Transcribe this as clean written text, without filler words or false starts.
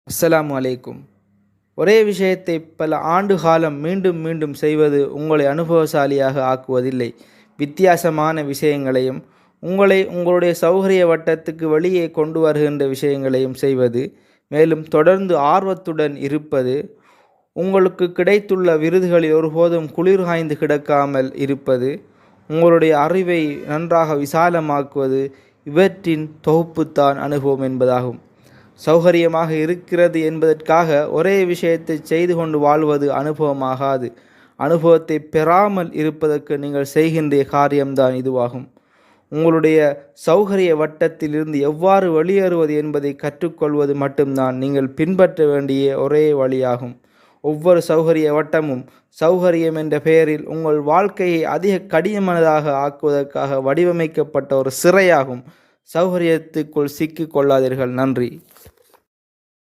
அஸ்ஸலாமு அலைக்கும். ஒரே விஷயத்தை பல ஆண்டு காலம் மீண்டும் மீண்டும் செய்வது உங்களை அனுபவசாலியாக ஆக்குவதில்லை. வித்தியாசமான விஷயங்களையும் உங்களை உங்களுடைய சௌகரிய வட்டத்துக்கு வெளியே கொண்டு வருகின்ற விஷயங்களையும் செய்வது, மேலும் தொடர்ந்து ஆர்வத்துடன் இருப்பது, உங்களுக்கு கிடைத்துள்ள விருதுகளில் ஒருபோதும் குளிர் காய்ந்து கிடக்காமல் இருப்பது, உங்களுடைய அறிவை நன்றாக விசாலமாக்குவது, இவற்றின் தொகுப்புத்தான் அனுபவம் என்பதாகும். சௌகரியமாக இருக்கிறது என்பதற்காக ஒரே விஷயத்தை செய்து கொண்டு வாழ்வது அனுபவமாகாது. அனுபவத்தை பெறாமல் இருப்பதற்கு நீங்கள் செய்கின்ற காரியம்தான் இதுவாகும். உங்களுடைய சௌகரிய வட்டத்திலிருந்து எவ்வாறு வெளியேறுவது என்பதை கற்றுக்கொள்வது மட்டும்தான் நீங்கள் பின்பற்ற வேண்டிய ஒரே வழியாகும். ஒவ்வொரு சௌகரிய வட்டமும் சௌகரியம் என்ற பெயரில் உங்கள் வாழ்க்கையை அதிக கடினமானதாக ஆக்குவதற்காக வடிவமைக்கப்பட்ட ஒரு சிறையாகும். சௌகரியத்துக்குள் சிக்கிக் கொள்ளாதீர்கள். நன்றி.